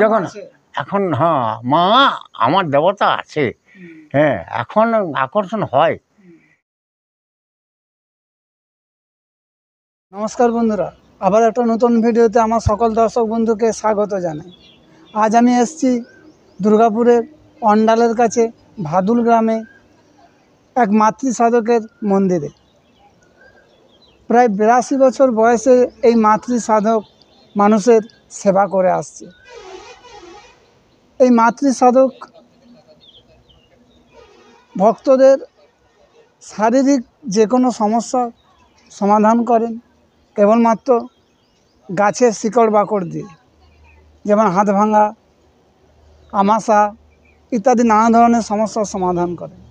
যখন এখন হ্যাঁ মা আমার দেবতা আছে, হ্যাঁ এখন আকর্ষণ হয়। নমস্কার বন্ধুরা, আবার একটা নতুন ভিডিওতে আমার সকল দর্শক বন্ধুকে স্বাগত জানাই। আজ আমি এসেছি দুর্গাপুরের অন্ডালের কাছে ভাদুল গ্রামে এক মাতৃ সাধকের মন্দিরে। প্রায় 82 বছর বয়সে এই মাতৃ সাধক মানুষের সেবা করে আসছে। এই মাতৃ সাধক ভক্তদের শারীরিক যে কোনো সমস্যার সমাধান করেন কেবলমাত্র গাছের শিকড় বাকড় দিয়ে, যেমন হাত ভাঙা, আমাশা ইত্যাদি নানা ধরনের সমস্যার সমাধান করেন।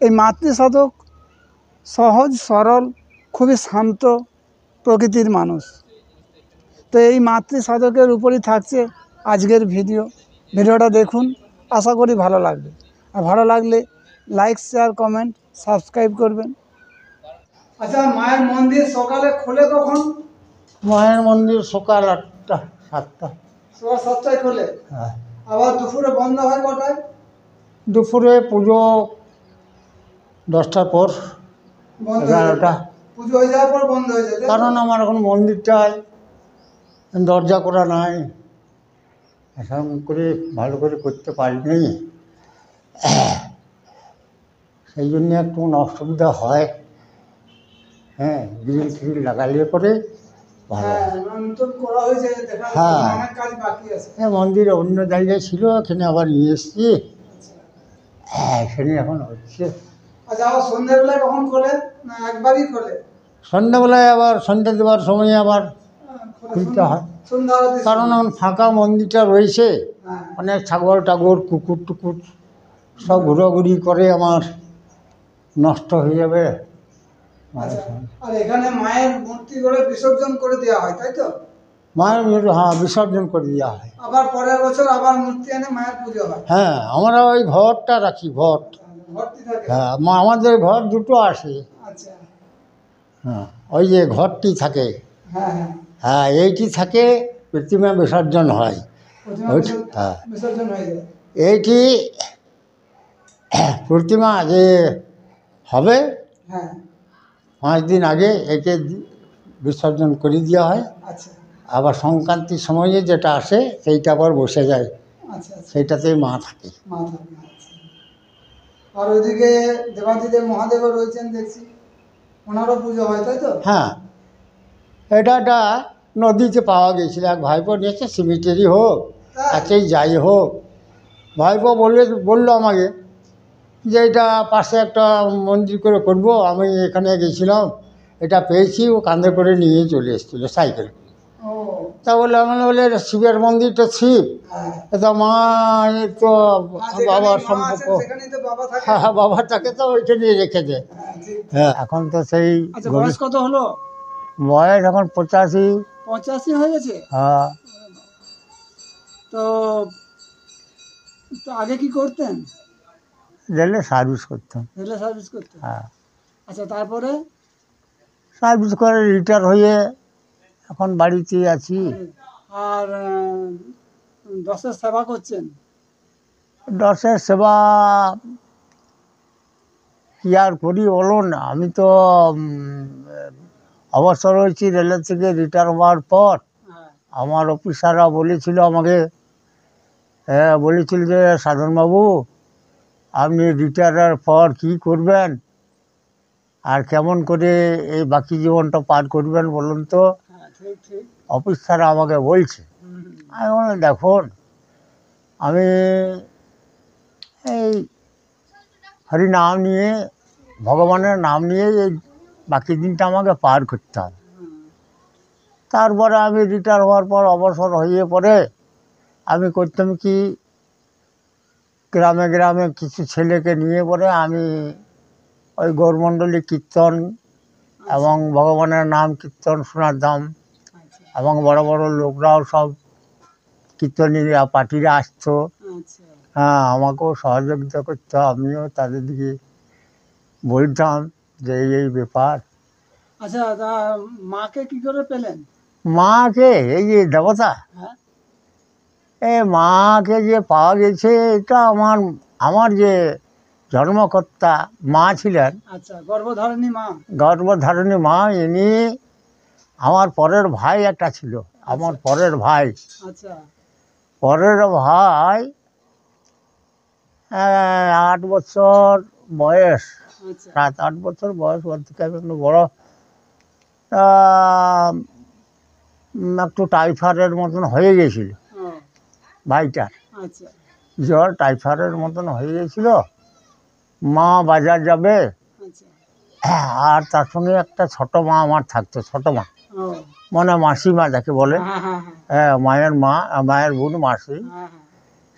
এই মাতৃ সাধক সহজ সরল, খুবই শান্ত প্রকৃতির মানুষ। তো এই মাতৃ সাধকের উপরই থাকছে আজকের ভিডিওটা দেখুন, আশা করি ভালো লাগবে। আর ভালো লাগলে লাইক, শেয়ার, কমেন্ট, সাবস্ক্রাইব করবেন। আচ্ছা, মায়ের মন্দির সকালে খোলে কখন? মায়ের মন্দির সকাল 8টা 7টা, সকাল 7টায় খোলে। হ্যাঁ। আবার দুপুরে বন্ধ হয় কটায়? দুপুরে পুজো 10টার পর, বন্ধ হয়ে যায়। 11টা। পুজো হয়ে যাওয়ার পর বন্ধ হয়ে যায়, তাই তো? কারণ আমার এখন মন্দিরটায় দরজা করা নাই, এখন করে ভালো করে করতে পারিনি, সেই জন্য একটু অসুবিধা হয়। হ্যাঁ, গ্রিল ফ্রিল লাগালে পরে ভালো হয়। নতুন করা হয়েছে, দেখা যাচ্ছে হ্যাঁ। অনেক কাজ বাকি আছে। মন্দির অন্য জায়গায় ছিল, এখানে আবার নিয়ে এসছি, হ্যাঁ এখানে এখন হচ্ছে। আচ্ছা, আবার সন্ধ্যাবেলায় কখন খোলে? না একবারই খোলে? সন্ধ্যাবেলায় আবার সন্ধ্যা দেওয়ার সময় আবার খুলতে হয়, সন্ধ্যা আরতির কারণ সময়। এখন ফাঁকা মন্দিরটা রয়েছে, হ্যাঁ। অনেক ছাগল টাগল কুকুর টুকুর সব ঘোরাঘুরি করে, আমার নষ্ট হয়ে যাবে। আচ্ছা, আর এখানে মায়ের মূর্তি করে বিসর্জন করে দেওয়া হয়, তাই তো? মায়ের হ্যাঁ বিসর্জন করে দেওয়া হয়। আবার পরের বছর আবার মূর্তি এনে মায়ের পুজো হয়। হ্যাঁ, আমরা ওই ঘরটা রাখি, ঘর। ভর্তি থাকে। হ্যাঁ, আমাদের ঘর দুটো আসে। আচ্ছা। হ্যাঁ, ওই যে ঘরটি থাকে, হ্যাঁ হ্যাঁ, হ্যাঁ এইটি থাকে, প্রতিমা বিসর্জন হয়। প্রতিমা হ্যাঁ, বিসর্জন হয়ে যায়। এইটি প্রতিমা যে হবে হ্যাঁ। 5 দিন আগে একে বিসর্জন করে দেওয়া হয়। আচ্ছা আবার সংক্রান্তির সময়ে যেটা আসে সেইটা আবার বসে যায়, আচ্ছা, সেইটাতেই মা থাকে। মা থাকে। আচ্ছা। আর ওইদিকে দেবাদিদেব মহাদেবও রয়েছেন দেখছি, ওনারও পুজো হয়, তাই তো? হ্যাঁ, এটা একটা নদীতে পাওয়া গিয়েছিল, এক ভাইপো নিয়েছে, সিমিটারি হোক কাছেই যাই হোক, ভাইপো বললো আমাকে যে এটা পাশে একটা মন্দির করে করব। আমি এখানে গেছিলাম, এটা পেয়েছি, ও কাঁধে করে নিয়ে চলে এসেছিলো সাইকেল। ও, তা বললে আমি বলে এটা শিবের মন্দির, তো শিব, হ্যাঁ। এটা মা, এ তো যেখানে বাবার মা সম্পর্ক, আছেন সেখানেই তো বাবা থাকে। হ্যাঁ বাবা তাকে তো ওইখানে রেখেছে। হ্যাঁ, ঠিক। হ্যাঁ, এখন তো সেই আচ্ছা, বয়স কত হলো? বয়স এখন 85। 85 হয়ে গেছে? হ্যাঁ, তো তো আগে কি করতেন? রেলে সার্ভিস করতাম। রেলে সার্ভিস করতেন? হ্যাঁ, আচ্ছা, তারপরে? সার্ভিস করে রিটায়ার হয়ে এখন বাড়িতে আছি। আর দশের সেবা করছেন? দশের সেবা কি আর করি বলুন, আমি তো অবসর হয়েছি রেলের থেকে রিটায়ার হওয়ার পর। হ্যাঁ। আমার অফিসাররা বলেছিল আমাকে, বলেছিল যে সাধনবাবু আপনি রিটায়ারের পর কি করবেন আর কেমন করে এই বাকি জীবনটা পার করবেন বলুন তো। হ্যাঁ, ঠিক ঠিক। অফিসাররা আমাকে বলছে। আমি বললাম দেখুন, আমি এই হরি নাম নিয়ে, ভগবানের নাম নিয়ে এই বাকি দিনটা আমাকে পার করতে হবে। তারপরে আমি রিটায়ার হওয়ার পর অবসর হয়ে পরে আমি করতাম কি, গ্রামে গ্রামে কিছু ছেলেকে নিয়ে পরে আমি ওই গৌরমণ্ডলী কীর্তন এবং ভগবানের নাম কীর্তন শোনাতাম, এবং বড় বড় লোকরাও সব কীর্তনীরা পার্টিরা আসতো। হ্যাঁ, আমাকেও সহযোগিতা করতো, আমিও তাদের দিকে বলতাম যে এই ব্যাপার। আচ্ছা, তা মাকে কি করে পেলেন? মাকে এই যে দেবতা, হ্যাঁ এই মাকে যে পাওয়া গেছে, এটা আমার আমার যে জন্মকর্তা মা ছিলেন, আচ্ছা, গর্ভধারিণী মা। গর্ভধারিণী মা, ইনি আমার পরের ভাই একটা ছিল, আমার পরের ভাই, আচ্ছা পরের ভাই 8 বছর বয়স, আচ্ছা 7-8 বছর বয়স, ওর থেকে আমি একটু বড়। তা একটু টাইফয়েডের মতন হয়ে গেছিল ও ভাইটার, আচ্ছা জ্বর টাইফয়েডের মতন হয়ে গেছিল। মা বাজার যাবে, আচ্ছা আর তার সঙ্গে একটা ছোট মা আমার থাকতো, ছোট মা ও মানে মাসিমা যাকে বলে, হ্যাঁ হ্যাঁ মায়ের মা, মায়ের বোন মাসি, হ্যাঁ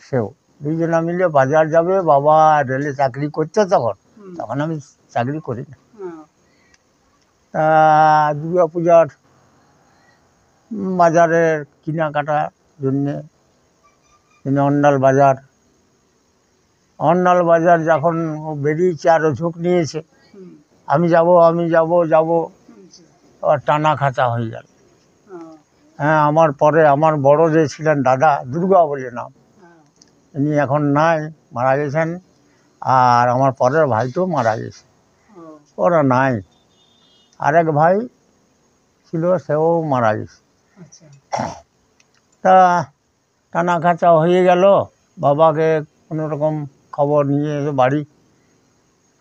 সেও দুইজনা মিলে বাজার যাবে। বাবা রেলে চাকরি করতে, তখন হুম, তখন আমি চাকরি করি না। হ্যাঁ, তা দুর্গা পূজার বাজারের কেনাকাটার জন্যে অন্ডাল বাজার যখন ও বেরিয়েছে, আরও ঝোঁক নিয়েছে, হুম, আমি যাব আচ্ছা, আবার টানা খাঁচা হয়ে গেল। ও, হ্যাঁ, আমার পরে আমার বড় যে ছিলেন দাদা, দুর্গা বলে নাম, হ্যাঁ, ইনি এখন নাই, মারা গেছেন। আর আমার পরের ভাইটাও মারা গেছে, ও, ওরা নাই। আরেক ভাই ছিল, সেও মারা গেছে। আচ্ছা তা টানা খাঁচা হয়ে গেল। বাবাকে কোনো রকম খবর নিয়ে এসে বাড়ি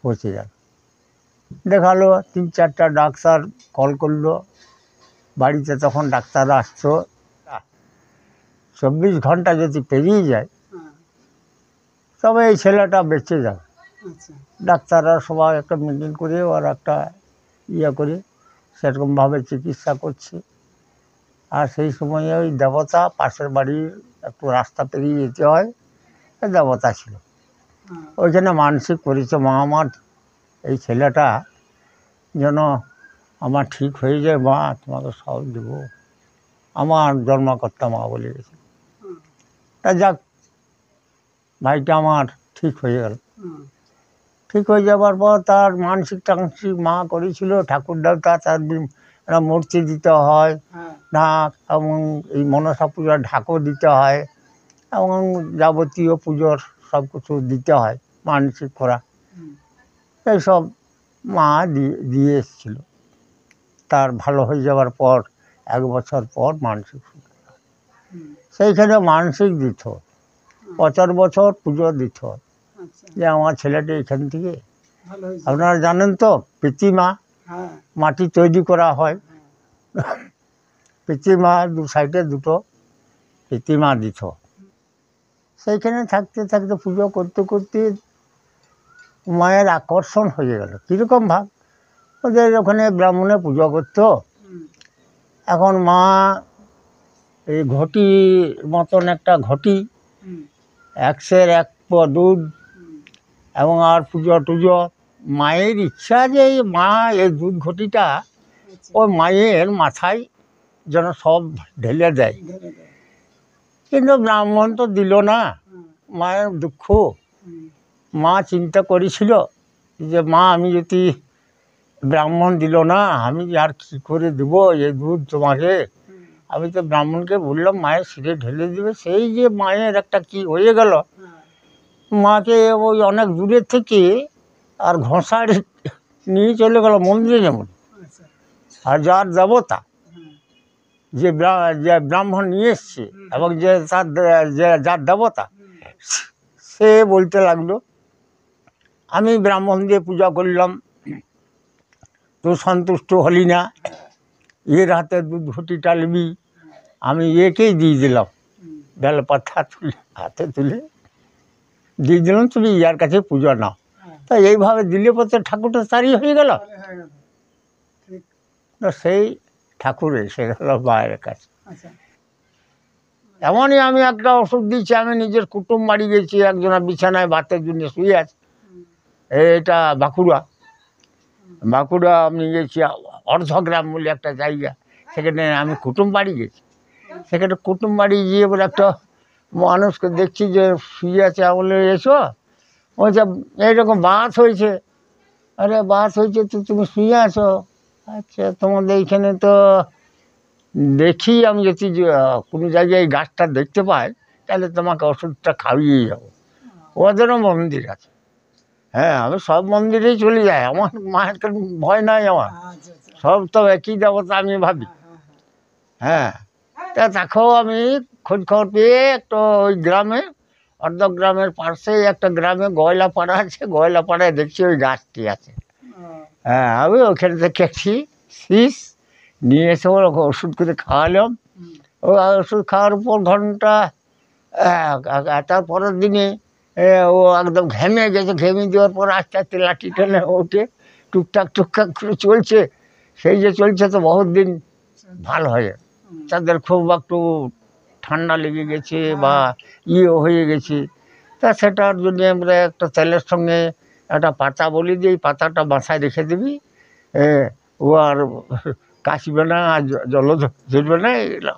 পৌঁছে গেল। দেখালো 3-4টা ডাক্তার কল করলো বাড়িতে, তখন ডাক্তার আসতো। 24 ঘন্টা যদি পেরিয়ে যায় হ্যাঁ, তবে এই ছেলেটা বেঁচে যাবে। আচ্ছা ডাক্তাররা সবাই একটা মিটিং করে আর একটা করে সেরকমভাবে চিকিৎসা করছে। আর সেই সময়ে ওই দেবতা, পাশের বাড়ির একটু রাস্তা পেরিয়ে যেতে হয়, এই দেবতা ছিল, হ্যাঁ, ওইখানে মানসিক করেছে, মা আমার এই ছেলেটা যেন আমার ঠিক হয়ে যায়, মা তোমাকে সব দেব, আমার জন্মকর্তা মা বলে গেছে। হুম, তা যাক, ভাইটা আমার ঠিক হয়ে গেল। হুম, ঠিক হয়ে যাবার পর তার মানসিক টানসিক মা করেছিল, ঠাকুর দেবতা তার একটা মূর্তি দিতে হয়, হ্যাঁ, ঢাক, এবং এই মনসা পূজার ঢাকও দিতে হয়, এবং যাবতীয় পুজোর সব কিছু দিতে হয় মানসিক করা, হুম, এইসব মা দিয়ে এসেছিল। তার ভালো হয়ে যাওয়ার পর 1 বছর পর মানসিক শুরু। হুম, সেইখানে মানসিক দিত, বছর বছর পুজো দিত, আচ্ছা যে আমার ছেলেটা এখান থেকে, ভালো হয়েছে, আপনারা জানেন তো প্রীতিমা, হ্যাঁ, মাটি তৈরি করা হয়, প্রীতিমা দু সাইডে দুটো প্রীতিমা দিত। সেইখানে থাকতে থাকতে পুজো করতে করতে মায়ের আকর্ষণ হয়ে গেল। কীরকম ভাব, ওদের ওখানে ব্রাহ্মণে পুজো করতো। হুম, এখন মা এই ঘটি মতন একটা ঘটি, হুম, 100 পোয়া দুধ, হুম, এবং আর পুজো টুজো, মায়ের ইচ্ছা যে এই মা এই দুধ ঘটিটা আচ্ছা ওই মায়ের মাথায় যেন সব ঢেলে দেয়। ধরে দাও, কিন্তু ব্রাহ্মণ তো দিল না, হ্যাঁ, মায়ের দুঃখ। হুম, মা চিন্তা করেছিল যে মা, আমি যদি ব্রাহ্মণ দিল না, আমি আর কী করে দেবো এই দুধ তোমাকে। হুম, আমি তো ব্রাহ্মণকে বললাম মায়ের শিরে ঢেলে দেবে, সেই যে মায়ের একটা কি হয়ে গেল, হ্যাঁ, মাকে ওই অনেক দূরের থেকে আর ঘষাড়ে নিয়ে চলে গেল মন্দিরে যেমন। আচ্ছা আর যার দেবতা, হ্যাঁ, যে ব্রাহ্মণ নিয়ে এসছে, এবং যে তার যার দেবতা, হুম, সে বলতে লাগলো, আমি ব্রাহ্মণ দিয়ে পূজা করলাম, তো সন্তুষ্ট হলি না, এর হাতে দুধ ঘটিটা নিবি, আমি একেই দিয়ে দিলাম, হুম, বেলপাতা তুলে হাতে তুলে দিয়ে দিলাম, তুমি ইয়ার কাছে পুজো নাও। হ্যাঁ, তা এইভাবে দিলে পথে ঠাকুরটা তারই হয়ে গেল। তাহলে হয়ে গেল, ঠিক, তো সেই ঠাকুর এসে গেল মায়ের কাছে। আচ্ছা এমনই আমি একটা ওষুধ দিয়েছি, আমি নিজের কুটুম বাড়ি গেছি, একজনের বিছানায় বাতের জন্য শুয়ে আছে, হুম, এটা বাঁকুড়া আমি গেছি, অর্ধগ্রাম বলে একটা জায়গা, সেখানে আমি কুটুম বাড়ি গেছি। সেখানে কুটুম বাড়ি গিয়ে বলে একটা মানুষকে দেখছি যে শুয়ে আছে, বলে এসো, বলছে এইরকম বাত হয়েছে। আরে বাত হয়েছে তো তুমি শুয়ে আছো? আচ্ছা, তোমাদের এইখানে তো দেখি আমি যদি কোনো জায়গায় এই গাছটা দেখতে পাই তাহলে তোমাকে ওষুধটা খাইয়ে যাবো। ওদেরও মন্দির আছে। হ্যাঁ, আমি সব মন্দিরেই চলে যাই, আমার মায়ের কোনো ভয় নাই আমার। আচ্ছা আচ্ছা। সব তো একই দেবতা আমি ভাবি। হ্যাঁ, তা দেখো আমি খোঁজ খবর পেয়ে একটা ওই গ্রামে, গ্রামের পাশেই একটা গ্রামে গয়লাপাড়া আছে, গয়লাপাড়ায় দেখছি ওই গাছটি আছে। হ্যাঁ, আমি ওখানে দেখেছি শীষ নিয়ে এসে ওকে ওষুধ করে খাওয়ালাম। ও ওষুধ খাওয়ার পর ঘন্টা তার পরের দিনে ও একদম ঘেমে গেছে। ঘেমে দেওয়ার পর আস্তে আস্তে লাঠি টেনে ওঠে, টুকটাক টুকটাক করে চলছে। সেই যে চলছে তো বহুত দিন ভালো হয়ে, তাদের খুব একটু ঠান্ডা লেগে গেছে বা হয়ে গেছে, তা সেটার জন্য আমরা একটা তেলের সঙ্গে একটা পাতা বলি যে এই পাতাটা বাসায় রেখে দিবি, ও আর কাশবে না, আর জল ধরবে না, এগুলো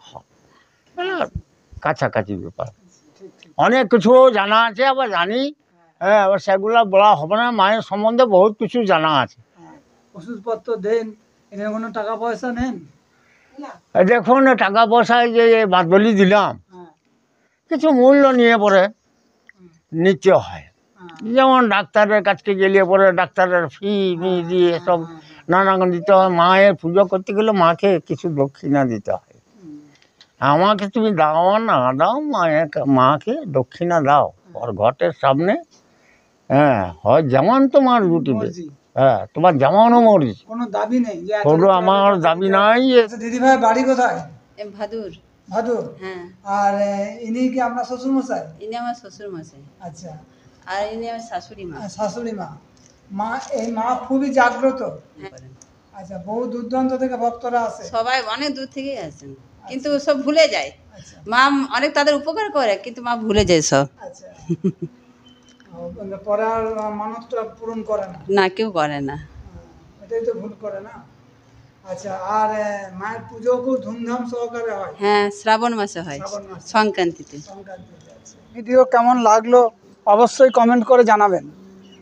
কাছাকাছি ব্যাপার। অনেক কিছু জানা আছে, আবার জানি। হ্যাঁ, আবার সেগুলো বলা হবে না। মায়ের সম্বন্ধে বহুত কিছু জানা আছে। ওষুধপত্র দেন, এখানে কোনো টাকা পয়সা নেন? দেখুন, টাকা পয়সায় যে বাদবলি দিলাম, কিছু মূল্য নিয়ে পরে নিতে হয়। যেমন ডাক্তারের কাছকে গেলে পরে ডাক্তারের ফি দিয়ে সব নানান দিতে হয়। মায়ের পুজো করতে গেলে মাকে কিছু দক্ষিণা দিতে হয়। আমাকে তুমি দাও আর না দাও, মাকে দক্ষিণা দাও ওর ঘটের সামনে। হ্যাঁ, হয় যেমন তোমার রুটিতে, হ্যাঁ, তোমার যেমনও মরি, কোনো দাবি নেই, কোনো আমার দাবি নাই। দিদি ভাই বাড়ি কোথায়? ভাদুর। ভাদুর। হ্যাঁ। আর ইনি কি আপনার শ্বশুর মশাই? ইনি আমার শ্বশুর মশাই। আচ্ছা। আর ইনি আমার শাশুড়ি মা। শাশুড়ি মা। মা, এই মা খুবই জাগ্রত। হ্যাঁ। আচ্ছা, বহু দূরান্ত থেকে ভক্তরা আসে? সবাই অনেক দূর থেকেই আসেন, কিন্তু সব ভুলে যায়। আচ্ছা। মা অনেক তাদের উপকার করে, কিন্তু মা ভুলে যায় সব। আচ্ছা। পরে আর মানতটা পূরণ করে না? না, কেউ করে না। এটাই তো ভুল করে না। আচ্ছা, আর মায়ের পুজো খুব ধুমধাম সহকারে হয়? হ্যাঁ, শ্রাবণ মাসে হয়, শ্রাবণ মাসে। সংক্রান্তিতে। ভিডিও কেমন লাগলো অবশ্যই কমেন্ট করে জানাবেন।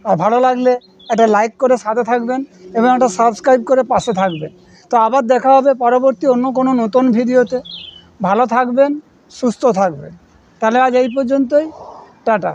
আর ভালো লাগলে একটা লাইক করে সাথে থাকবেন এবং একটা সাবস্ক্রাইব করে পাশে থাকবেন। তো আবার দেখা হবে পরবর্তী অন্য কোনো নতুন ভিডিওতে। ভালো থাকবেন, সুস্থ থাকবেন। তাহলে আজ এই পর্যন্তই, টাটা।